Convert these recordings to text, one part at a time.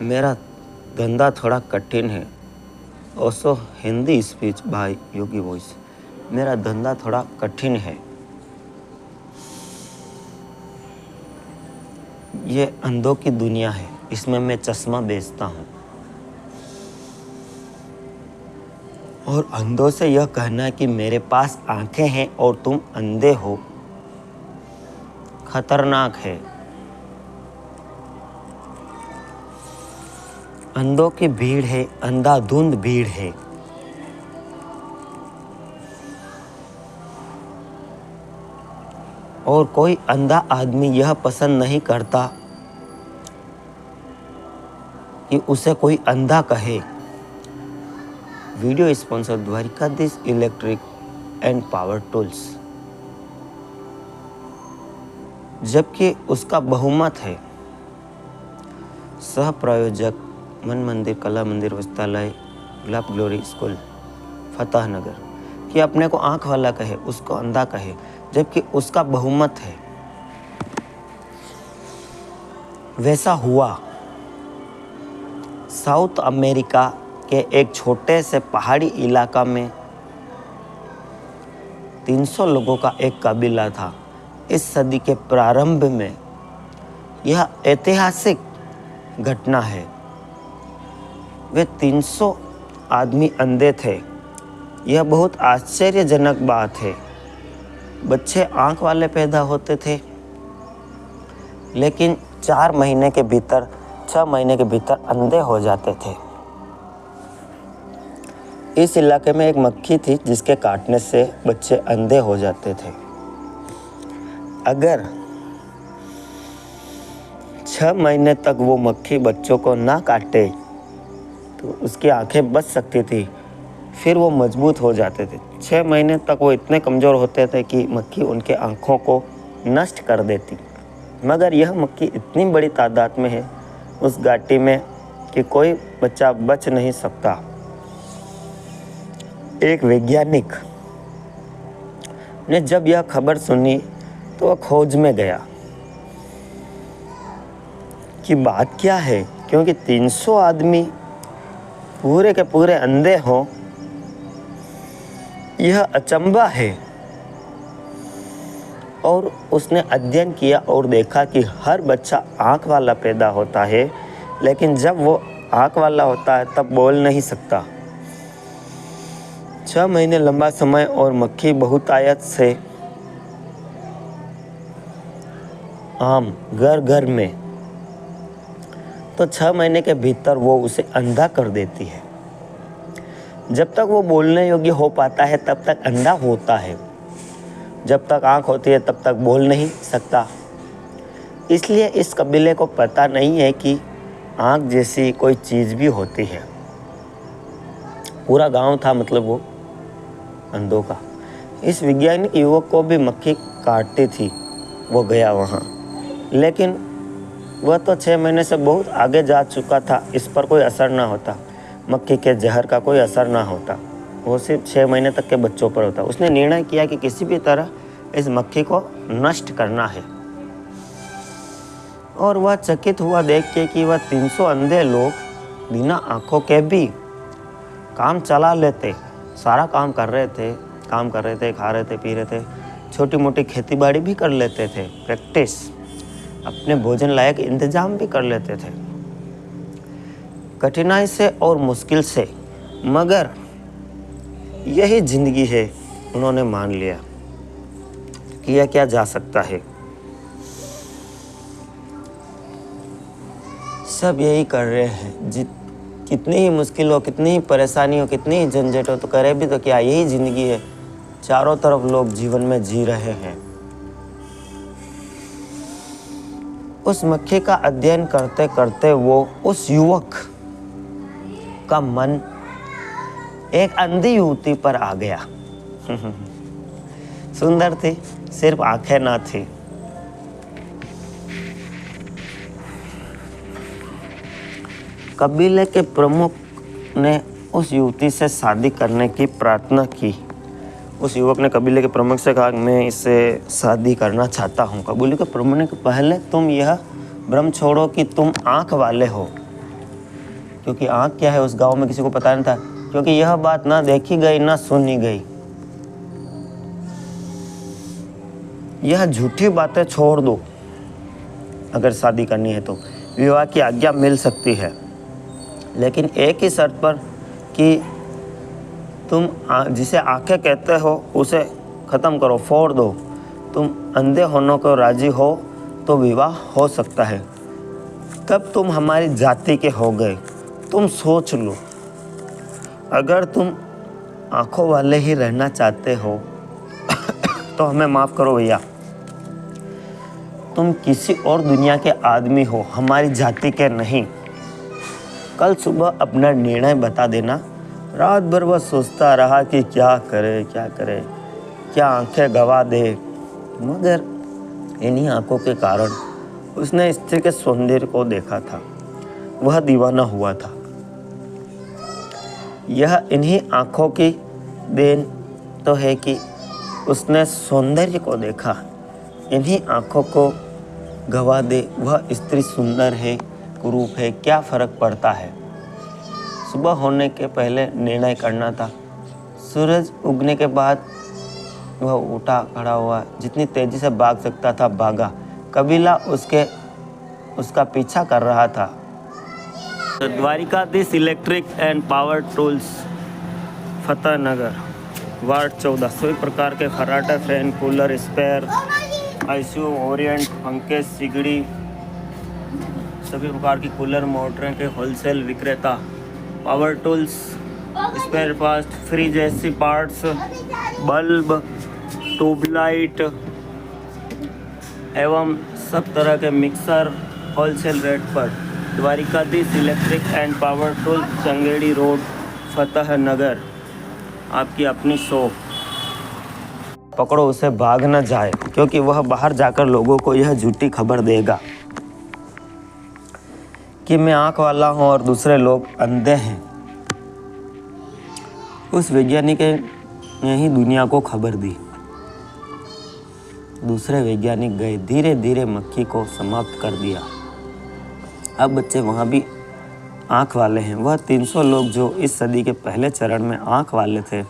मेरा धंधा थोड़ा कठिन है। Osho Hindi speech by Yogi voice. मेरा धंधा थोड़ा कठिन है। ये अंधों की दुनिया है, इसमें मैं चश्मा बेचता हूँ। और अंधों से यह कहना कि मेरे पास आंखें हैं और तुम अंधे हो, खतरनाक है। अंधों की भीड़ है, अंधाधुंध भीड़ है। और कोई अंधा आदमी यह पसंद नहीं करता कि उसे कोई अंधा कहे। Video sponsor Dwarkadhish electric and power tools. जबकि उसका बहुमत है। सह प्रायोजक मन मंदिर कला मंदिर वस्त्रालय गुलाब ग्लोरी स्कूल फतेहनगर कि अपने को आंख वाला कहे, उसको अंधा कहे, जबकि उसका बहुमत है। वैसा हुआ साउथ अमेरिका के एक छोटे से पहाड़ी इलाका में 300 लोगों का एक कबीला था। इस सदी के प्रारंभ में यह ऐतिहासिक घटना है। वे 300 आदमी अंधे थे। यह बहुत आश्चर्यजनक बात है। बच्चे आंख वाले पैदा होते थे, लेकिन 6 महीने के भीतर अंधे हो जाते थे। इस इलाके में एक मक्खी थी जिसके काटने से बच्चे अंधे हो जाते थे। अगर 6 महीने तक वो मक्खी बच्चों को ना काटे तो उसकी आंखें बच सकती थी, फिर वो मजबूत हो जाते थे। 6 महीने तक वो इतने कमज़ोर होते थे कि मक्खी उनके आँखों को नष्ट कर देती। मगर यह मक्खी इतनी बड़ी तादाद में है उस घाटी में कि कोई बच्चा बच नहीं सकता। एक वैज्ञानिक ने जब यह खबर सुनी तो वह खोज में गया कि बात क्या है, क्योंकि 300 आदमी पूरे के पूरे अंधे हों, यह अचंभा है। और उसने अध्ययन किया और देखा कि हर बच्चा आँख वाला पैदा होता है, लेकिन जब वो आँख वाला होता है तब बोल नहीं सकता। 6 महीने लंबा समय और मक्खी बहुतायत से आम घर घर में, तो 6 महीने के भीतर वो उसे अंधा कर देती है। जब तक वो बोलने योग्य हो पाता है तब तक अंधा होता है। जब तक आँख होती है तब तक बोल नहीं सकता। इसलिए इस कबीले को पता नहीं है कि आँख जैसी कोई चीज़ भी होती है। पूरा गांव था मतलब वो अंधों का। इस वैज्ञानिक युवक को भी मक्खी काटती थी। वो गया वहाँ, लेकिन वह तो 6 महीने से बहुत आगे जा चुका था। इस पर कोई असर ना होता, मक्खी के जहर का कोई असर ना होता। वो सिर्फ 6 महीने तक के बच्चों पर होता। उसने निर्णय किया कि किसी भी तरह इस मक्खी को नष्ट करना है। और वह चकित हुआ देख के कि वह 300 अंधे लोग बिना आँखों के भी काम चला लेते। सारा काम कर रहे थे, खा रहे थे, पी रहे थे, छोटी मोटी खेती बाड़ी भी कर लेते थे, प्रैक्टिस, अपने भोजन लायक इंतजाम भी कर लेते थे, कठिनाई से और मुश्किल से। मगर यही जिंदगी है, उन्होंने मान लिया। किया क्या जा सकता है, सब यही कर रहे हैं। कितनी ही मुश्किल हो, कितनी ही परेशानी हो, कितनी ही झंझट हो, तो करे भी तो क्या, यही जिंदगी है। चारों तरफ लोग जीवन में जी रहे हैं। उस मक्खी का अध्ययन करते करते वो उस युवक का मन एक अंधी युवती पर आ गया। सुंदर थी, सिर्फ आंखें ना थी। कबीले के प्रमुख ने उस युवती से शादी करने की प्रार्थना की। उस युवक ने कबीले के प्रमुख से कहा, मैं इससे शादी करना चाहता हूँ। कबीले के प्रमुख ने पहले तुम यह भ्रम छोड़ो कि तुम आँख वाले हो। क्योंकि आँख क्या है उस गांव में किसी को पता नहीं था, क्योंकि यह बात ना देखी गई ना सुनी गई। यह झूठी बातें छोड़ दो। अगर शादी करनी है तो विवाह की आज्ञा मिल सकती है, लेकिन एक ही शर्त पर कि तुम जिसे आंखें कहते हो उसे ख़त्म करो, फोड़ दो। तुम अंधे होने को राजी हो तो विवाह हो सकता है, तब तुम हमारी जाति के हो गए। तुम सोच लो, अगर तुम आंखों वाले ही रहना चाहते हो तो हमें माफ़ करो भैया, तुम किसी और दुनिया के आदमी हो, हमारी जाति के नहीं। कल सुबह अपना निर्णय बता देना। रात भर वह सोचता रहा कि क्या करे, क्या आंखें गवा दे, मगर इन्हीं आंखों के कारण उसने स्त्री के सौंदर्य को देखा था, वह दीवाना हुआ था। यह इन्हीं आंखों की देन तो है कि उसने सौंदर्य को देखा। इन्हीं आंखों को गवा दे, वह स्त्री सुंदर है, कुरूप है, क्या फ़र्क पड़ता है। सुबह होने के पहले निर्णय करना था। सूरज उगने के बाद वह उठा, खड़ा हुआ, जितनी तेज़ी से भाग सकता था भागा। कबीला उसका पीछा कर रहा था। Dwarkadhish electric and power tools, Fatehnagar, ward 14। सभी प्रकार के फर्राटे, fan, cooler, spare, ICU, Orient, पंखे, सिगड़ी, सभी प्रकार की कूलर मोटरें के होलसेल विक्रेता। Power tools, spare parts, fridge, AC parts, bulb, tube light एवं सब तरह के मिक्सर होलसेल रेट पर। Dwarkadhish electric and power tools, Changedi road, Fatehnagar. आपकी अपनी शॉप। पकड़ो उसे, भाग न जाए, क्योंकि वह बाहर जाकर लोगों को यह झूठी खबर देगा कि मैं आँख वाला हूँ और दूसरे लोग अंधे हैं। उस वैज्ञानिक ने ही दुनिया को खबर दी। दूसरे वैज्ञानिक गए, धीरे धीरे मक्खी को समाप्त कर दिया। अब बच्चे वहाँ भी आँख वाले हैं। वह 300 लोग जो इस सदी के पहले चरण में आँख वाले थे,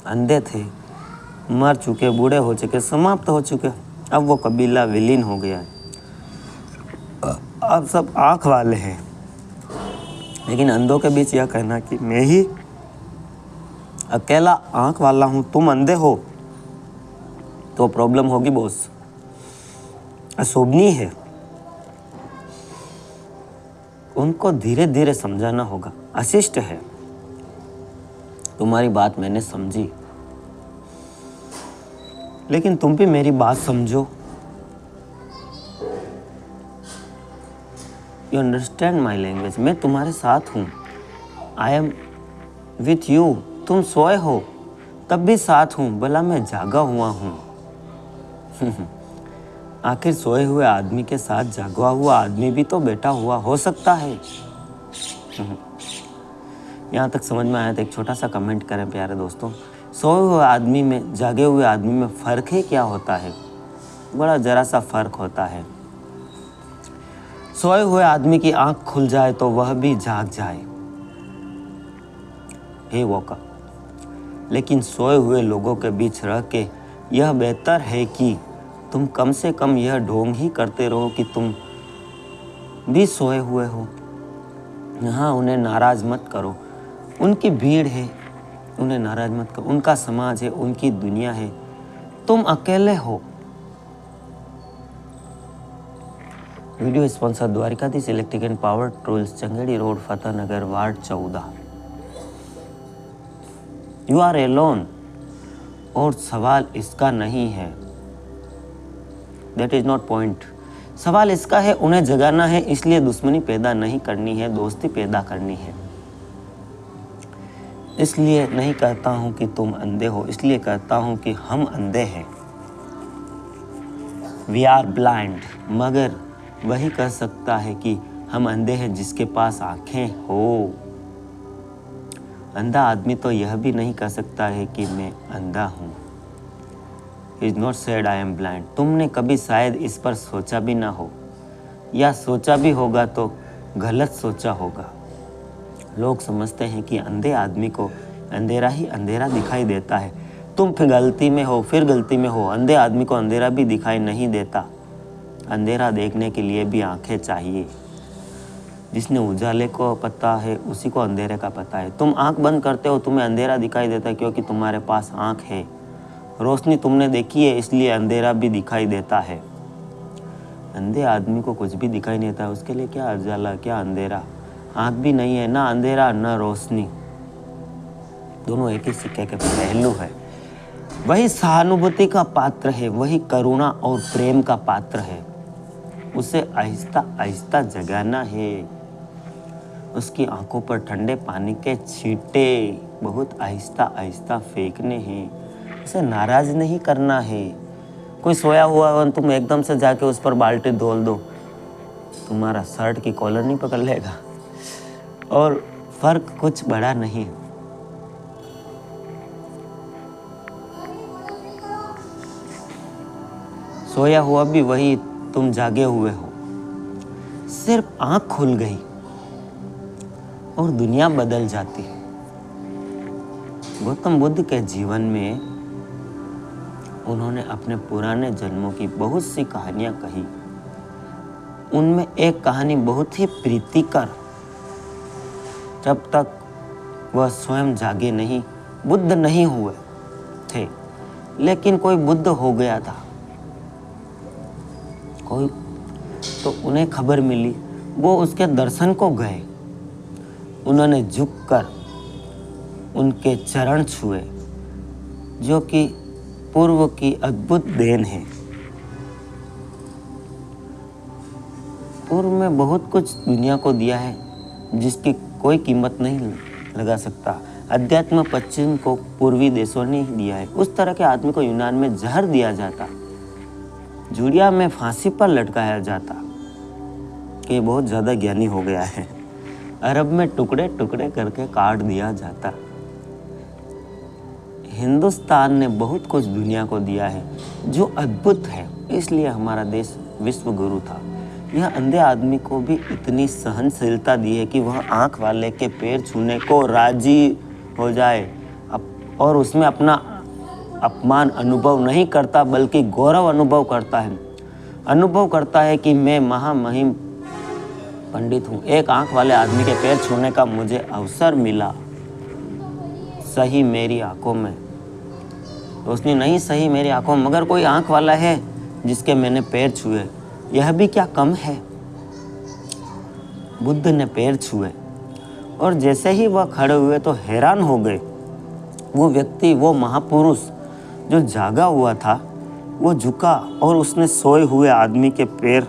अंधे थे, मर चुके, बूढ़े हो चुके, समाप्त हो चुके। अब वो कबीला विलीन हो गया है। अब सब आँख वाले हैं। लेकिन अंधों के बीच यह कहना कि मैं ही अकेला आँख वाला हूँ, तुम अंधे हो, तो प्रॉब्लम होगी बॉस, अशोभनीय है। उनको धीरे धीरे समझाना होगा। अशिष्ट है। तुम्हारी बात मैंने समझी, लेकिन तुम भी मेरी बात समझो। You understand my language. मैं तुम्हारे साथ हूँ। I am with you. तुम सोए हो तब भी साथ हूँ, भला मैं जागा हुआ हूँ। आखिर सोए हुए आदमी के साथ जागा हुआ आदमी भी तो बैठा हुआ हो सकता है। यहाँ तक समझ में आया तो एक छोटा सा कमेंट करें प्यारे दोस्तों। सोए हुए आदमी में जागे हुए आदमी में फ़र्क ही क्या होता है? बड़ा ज़रा सा फ़र्क होता है। सोए हुए आदमी की आंख खुल जाए तो वह भी जाग जाए, हे वोका। लेकिन सोए हुए लोगों के बीच रह के यह बेहतर है कि तुम कम से कम यह ढोंग ही करते रहो कि तुम भी सोए हुए हो। यहाँ उन्हें नाराज़ मत करो। उनकी भीड़ है, उन्हें नाराज़ मत करो। उनका समाज है, उनकी दुनिया है, तुम अकेले हो। Video sponsor Dwarkadhish electric and power tools, Changedi road, Fatehnagar, ward 14। You are alone. और सवाल इसका नहीं है, दैट इज नॉट पॉइंट। सवाल इसका है, उन्हें जगाना है, इसलिए दुश्मनी पैदा नहीं करनी है, दोस्ती पैदा करनी है। इसलिए नहीं कहता हूं कि तुम अंधे हो, इसलिए कहता हूं कि हम अंधे हैं। We are blind. मगर वही कह सकता है कि हम अंधे हैं जिसके पास आंखें हो। अंधा आदमी तो यह भी नहीं कह सकता है कि मैं अंधा हूँ। Is not said I am blind. तुमने कभी शायद इस पर सोचा भी ना हो, या सोचा भी होगा तो गलत सोचा होगा। लोग समझते हैं कि अंधे आदमी को अंधेरा ही अंधेरा दिखाई देता है। तुम फिर गलती में हो, फिर गलती में हो। अंधे आदमी को अंधेरा भी दिखाई नहीं देता। अंधेरा देखने के लिए भी आंखें चाहिए। जिसने उजाले को पता है उसी को अंधेरे का पता है। तुम आंख बंद करते हो, तुम्हें अंधेरा दिखाई देता है क्योंकि तुम्हारे पास आंख है। रोशनी तुमने देखी है इसलिए अंधेरा भी दिखाई देता है। अंधे आदमी को कुछ भी दिखाई नहीं देता, उसके लिए क्या उजाला क्या अंधेरा। आंख भी नहीं है, ना अंधेरा ना रोशनी, दोनों एक ही सिक्के के पहलू है। वही सहानुभूति का पात्र है, वही करुणा और प्रेम का पात्र है। उसे आहिस्ता आहिस्ता जगाना है। उसकी आंखों पर ठंडे पानी के छींटे बहुत आहिस्ता आहिस्ता फेंकने हैं। उसे नाराज नहीं करना है। कोई सोया हुआ हो, तुम एकदम से जाके उस पर बाल्टी धोल दो, तुम्हारा शर्ट की कॉलर नहीं पकड़ लेगा और फर्क कुछ बड़ा नहीं। सोया हुआ भी वही, तुम जागे हुए हो। सिर्फ आंख खुल गई और दुनिया बदल जाती है। गौतम बुद्ध के जीवन में उन्होंने अपने पुराने जन्मों की बहुत सी कहानियां कही। उनमें एक कहानी बहुत ही प्रीतिकर, जब तक वह स्वयं जागे नहीं, बुद्ध नहीं हुए थे, लेकिन कोई बुद्ध हो गया था। कोई तो उन्हें खबर मिली, वो उसके दर्शन को गए। उन्होंने झुककर उनके चरण छुए, जो कि पूर्व की अद्भुत देन है। पूर्व में बहुत कुछ दुनिया को दिया है जिसकी कोई कीमत नहीं लगा सकता। अध्यात्म पश्चिम को पूर्वी देशों ने ही दिया है। उस तरह के आदमी को यूनान में जहर दिया जाता, जूड़िया में फांसी पर लटकाया जाता कि बहुत ज़्यादा ज्ञानी हो गया है। अरब में टुकड़े टुकड़े करके काट दिया जाता। हिंदुस्तान ने बहुत कुछ दुनिया को दिया है जो अद्भुत है, इसलिए हमारा देश विश्व गुरु था। यह अंधे आदमी को भी इतनी सहनशीलता दी है कि वह आंख वाले के पैर छूने को राजी हो जाए और उसमें अपना अपमान अनुभव नहीं करता बल्कि गौरव अनुभव करता है। अनुभव करता है कि मैं महामहिम पंडित हूँ। एक आंख वाले आदमी के पैर छूने का मुझे अवसर मिला। सही मेरी आंखों में रोशनी नहीं, सही मेरी आंखों में, मगर कोई आंख वाला है जिसके मैंने पैर छुए, यह भी क्या कम है। बुद्ध ने पैर छुए और जैसे ही वह खड़े हुए तो हैरान हो गए। वो व्यक्ति, वो महापुरुष जो जागा हुआ था, वो झुका और उसने सोए हुए आदमी के पैर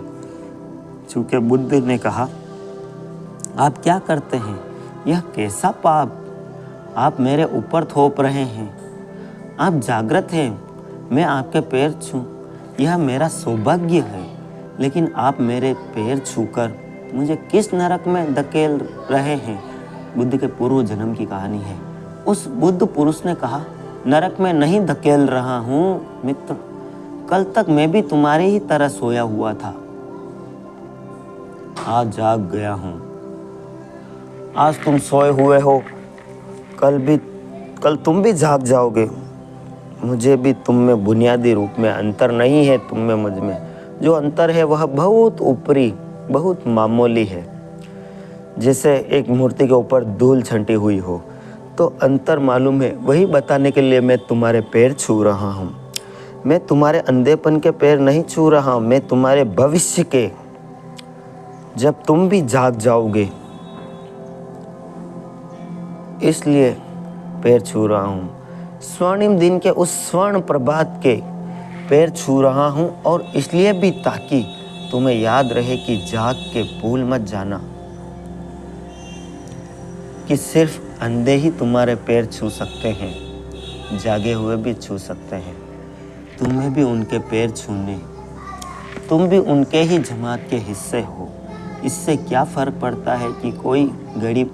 छू के बुद्ध ने कहा, आप क्या करते हैं? यह कैसा पाप आप मेरे ऊपर थोप रहे हैं? आप जागृत हैं, मैं आपके पैर छूं, यह मेरा सौभाग्य है, लेकिन आप मेरे पैर छूकर मुझे किस नरक में धकेल रहे हैं? बुद्ध के पूर्व जन्म की कहानी है। उस बुद्ध पुरुष ने कहा, नरक में नहीं धकेल रहा हूँ मित्र, कल तक मैं भी तुम्हारी ही तरह सोया हुआ था, आज जाग गया हूँ। आज तुम सोए हुए हो, कल तुम भी जाग जाओगे। मुझे भी तुम में बुनियादी रूप में अंतर नहीं है, तुम में मुझ में जो अंतर है वह बहुत ऊपरी, बहुत मामूली है। जैसे एक मूर्ति के ऊपर धूल छंटी हुई हो तो अंतर मालूम है, वही बताने के लिए मैं तुम्हारे पैर छू रहा हूँ। मैं तुम्हारे अंधेपन के पैर नहीं छू रहा हूँ, मैं तुम्हारे भविष्य के, जब तुम भी जाग जाओगे, इसलिए पैर छू रहा हूँ। स्वर्णिम दिन के उस स्वर्ण प्रभात के पैर छू रहा हूँ और इसलिए भी ताकि तुम्हें याद रहे कि जाग के भूल मत जाना कि सिर्फ अंधे ही तुम्हारे पैर छू सकते हैं, जागे हुए भी छू सकते हैं। तुम्हें भी उनके पैर छूने, तुम भी उनके ही जमात के हिस्से हो। इससे क्या फ़र्क पड़ता है कि कोई घड़ी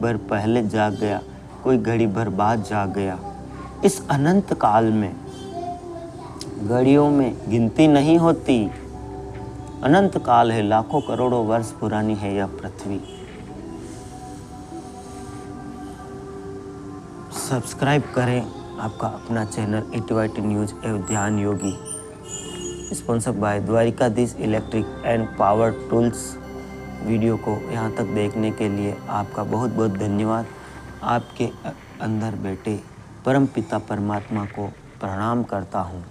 भर पहले जाग गया, कोई घड़ी भर बाद जाग गया। इस अनंत काल में घड़ियों में गिनती नहीं होती। अनंत काल है, लाखों करोड़ों वर्ष पुरानी है यह पृथ्वी। सब्सक्राइब करें आपका अपना चैनल 80 न्यूज़ एवं Dhyan Yogi, sponsor by Dwarkadhish electric and power tools. Video को यहाँ तक देखने के लिए आपका बहुत बहुत धन्यवाद। आपके अंदर बैठे परम पिता परमात्मा को प्रणाम करता हूँ।